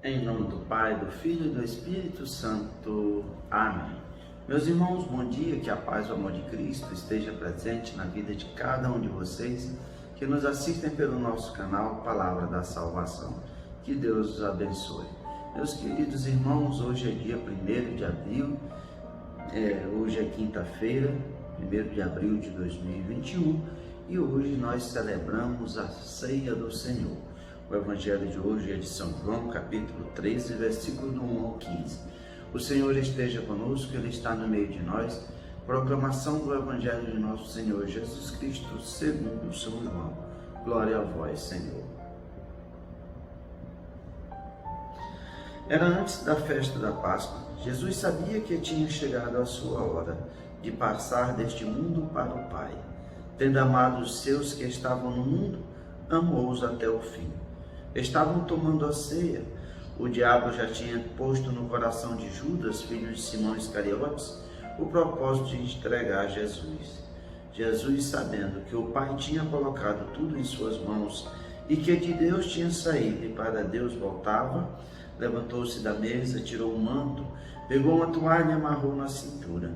Em nome do Pai, do Filho e do Espírito Santo. Amém. Meus irmãos, bom dia, que a paz e o amor de Cristo esteja presente na vida de cada um de vocês que nos assistem pelo nosso canal Palavra da Salvação. Que Deus os abençoe. Meus queridos irmãos, hoje é dia 1º de abril, hoje é quinta-feira, 1º de abril de 2021, e hoje nós celebramos a Ceia do Senhor. O Evangelho de hoje é de São João, capítulo 13, versículo do 1 ao 15. O Senhor esteja conosco, Ele está no meio de nós. Proclamação do Evangelho de nosso Senhor Jesus Cristo, segundo São João. Glória a vós, Senhor. Era antes da festa da Páscoa. Jesus sabia que tinha chegado a sua hora de passar deste mundo para o Pai. Tendo amado os seus que estavam no mundo, amou-os até o fim. Estavam tomando a ceia. O diabo já tinha posto no coração de Judas, filho de Simão Iscariotes, o propósito de entregar Jesus. Jesus, sabendo que o Pai tinha colocado tudo em suas mãos e que de Deus tinha saído e para Deus voltava, levantou-se da mesa, tirou o manto, pegou uma toalha e amarrou na cintura.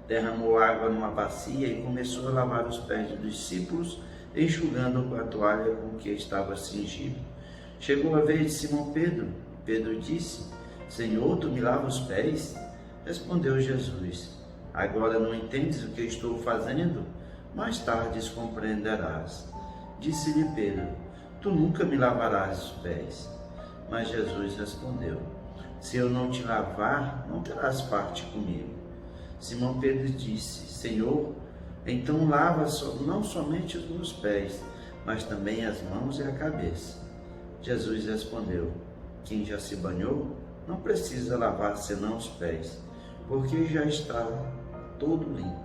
Derramou água numa bacia e começou a lavar os pés dos discípulos, enxugando com a toalha com que estava cingido. Chegou a vez de Simão Pedro. Pedro disse: Senhor, tu me lavas os pés? Respondeu Jesus: Agora não entendes o que estou fazendo? Mais tarde compreenderás. Disse-lhe Pedro: Tu nunca me lavarás os pés. Mas Jesus respondeu: Se eu não te lavar, não terás parte comigo. Simão Pedro disse: Senhor, então lava não somente os meus pés, mas também as mãos e a cabeça. Jesus respondeu: Quem já se banhou não precisa lavar senão os pés, porque já está todo limpo.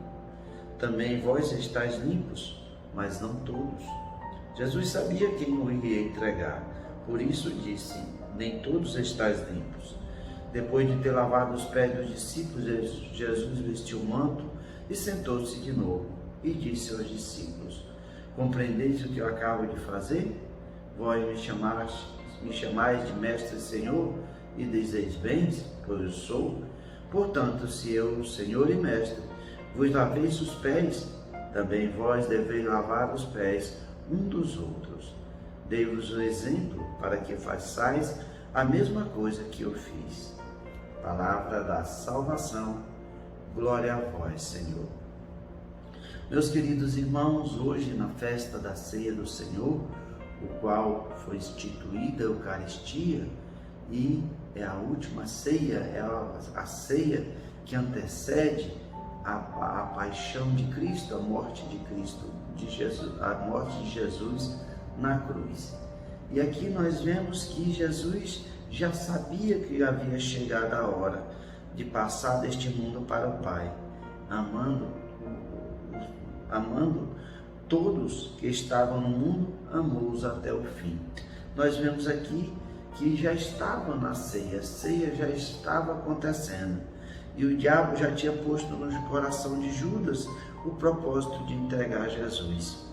Também vós estáis limpos, mas não todos. Jesus sabia quem o iria entregar, por isso disse: Nem todos estáis limpos. Depois de ter lavado os pés dos discípulos, Jesus vestiu o manto e sentou-se de novo e disse aos discípulos: Compreendeis o que eu acabo de fazer? Vós me chamais de mestre e Senhor, e dizeis bem, pois eu sou. Portanto, se eu, Senhor e mestre, vos laveis os pés, também vós deveis lavar os pés um dos outros. Dei-vos o exemplo para que façais a mesma coisa que eu fiz. Palavra da salvação. Glória a vós, Senhor. Meus queridos irmãos, hoje na festa da Ceia do Senhor, o qual foi instituída a Eucaristia, e é a última ceia, é a ceia que antecede a paixão de Cristo, a morte de Cristo, de Jesus, a morte de Jesus na cruz. E aqui nós vemos que Jesus já sabia que havia chegado a hora de passar deste mundo para o Pai, amando todos que estavam no mundo, amou-os até o fim. Nós vemos aqui que já estava na ceia, a ceia já estava acontecendo, e o diabo já tinha posto no coração de Judas o propósito de entregar Jesus.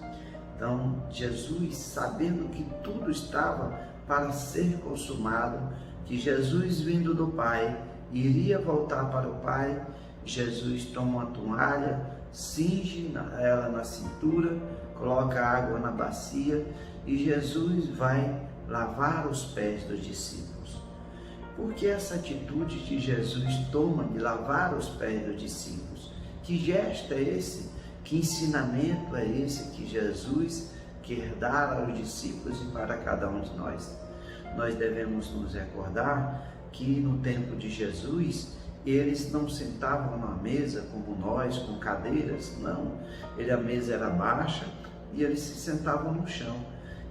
Então, Jesus, sabendo que tudo estava para ser consumado, que Jesus, vindo do Pai, iria voltar para o Pai, Jesus toma uma toalha, cinge ela na cintura, coloca água na bacia e Jesus vai lavar os pés dos discípulos. Por que essa atitude que Jesus toma de lavar os pés dos discípulos? Que gesto é esse? Que ensinamento é esse que Jesus quer dar aos discípulos e para cada um de nós? Nós devemos nos recordar que no tempo de Jesus, eles não sentavam na mesa como nós, com cadeiras, não. A mesa era baixa e eles se sentavam no chão.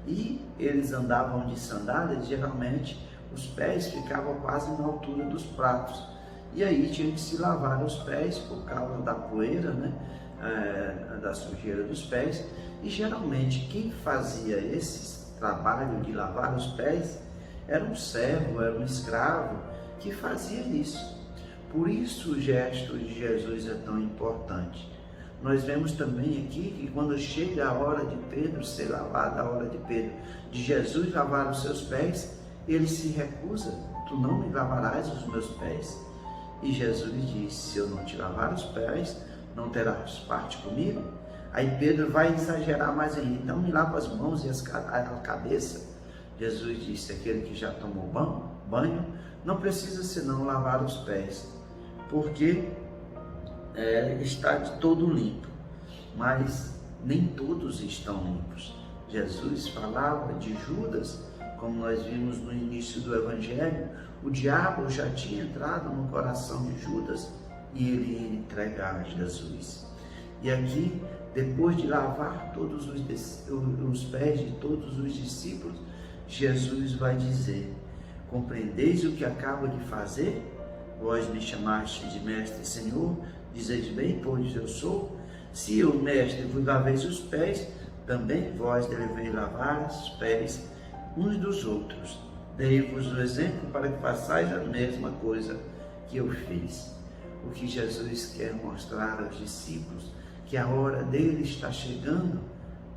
E eles andavam de sandálias, geralmente os pés ficavam quase na altura dos pratos. E aí tinha que se lavar os pés por causa da poeira, da sujeira dos pés. E geralmente quem fazia esse trabalho de lavar os pés era um servo, era um escravo que fazia isso. Por isso o gesto de Jesus é tão importante. Nós vemos também aqui que quando chega a hora de Pedro ser lavado, a hora de Pedro, de Jesus lavar os seus pés, ele se recusa: tu não me lavarás os meus pés. E Jesus disse: se eu não te lavar os pés, não terás parte comigo. Aí Pedro vai exagerar mais ainda: então me lava as mãos e a cabeça. Jesus disse: aquele que já tomou banho não precisa senão lavar os pés, porque está de todo limpo. Mas nem todos estão limpos. Jesus falava de Judas, como nós vimos no início do Evangelho. O diabo já tinha entrado no coração de Judas e ele ia entregar Jesus. E aqui, depois de lavar todos os pés de todos os discípulos, Jesus vai dizer: compreendeis o que acabo de fazer? Vós me chamaste de mestre e Senhor, dizeis bem, pois eu sou. Se eu, mestre, vos laveis os pés, também vós deveis lavar os pés uns dos outros. Dei-vos o exemplo para que façais a mesma coisa que eu fiz. O que Jesus quer mostrar aos discípulos, que a hora dele está chegando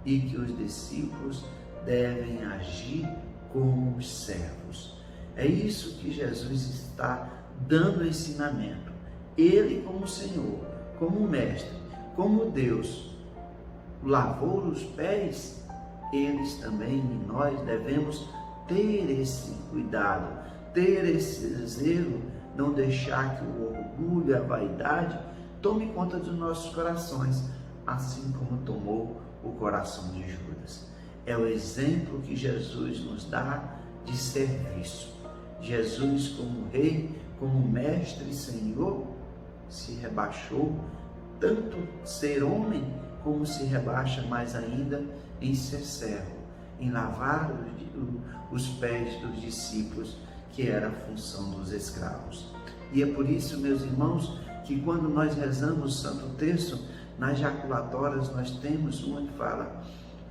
e que os discípulos devem agir como os servos. É isso que Jesus está dando ensinamento. Ele, como Senhor, como Mestre, como Deus, lavou os pés, eles também, e nós devemos ter esse cuidado, ter esse zelo, não deixar que o orgulho, a vaidade tome conta dos nossos corações, assim como tomou o coração de Judas. É o exemplo que Jesus nos dá de serviço. Jesus, como Rei, como Mestre e Senhor, se rebaixou, tanto ser homem, como se rebaixa mais ainda em ser servo, em lavar os pés dos discípulos, que era a função dos escravos. E é por isso, meus irmãos, que quando nós rezamos o Santo Terço, nas jaculatórias nós temos uma que fala: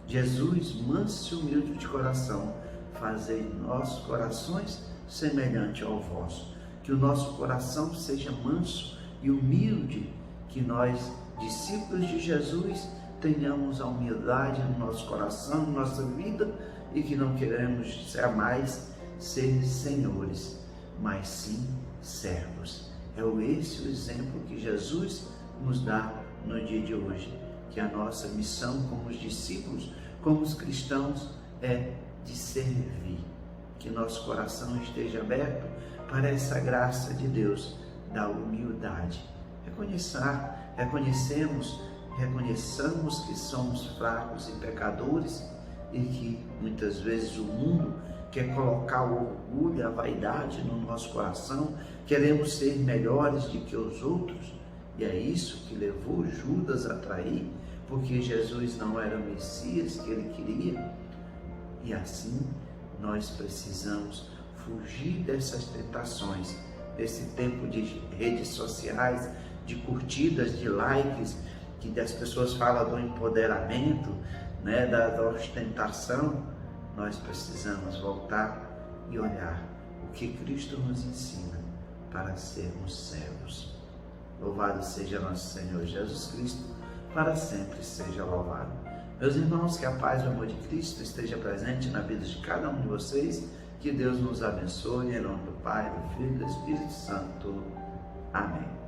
Jesus, manso e humilde de coração, fazei nossos corações semelhante ao vosso. Que o nosso coração seja manso e humilde, que nós, discípulos de Jesus, tenhamos a humildade no nosso coração, na nossa vida, e que não queremos jamais ser senhores, mas sim servos. É esse o exemplo que Jesus nos dá no dia de hoje, que a nossa missão como os discípulos, como os cristãos, é de servir. Que nosso coração esteja aberto para essa graça de Deus, da humildade. Reconheçamos que somos fracos e pecadores e que muitas vezes o mundo quer colocar o orgulho, a vaidade no nosso coração, queremos ser melhores do que os outros, e é isso que levou Judas a trair, porque Jesus não era o Messias que ele queria. E assim nós precisamos fugir dessas tentações, desse tempo de redes sociais, de curtidas, de likes, que as pessoas falam do empoderamento, da ostentação. Nós precisamos voltar e olhar o que Cristo nos ensina para sermos servos. Louvado seja nosso Senhor Jesus Cristo, para sempre seja louvado. Meus irmãos, que a paz e o amor de Cristo esteja presente na vida de cada um de vocês. Que Deus nos abençoe, em nome do Pai, do Filho e do Espírito Santo. Amém.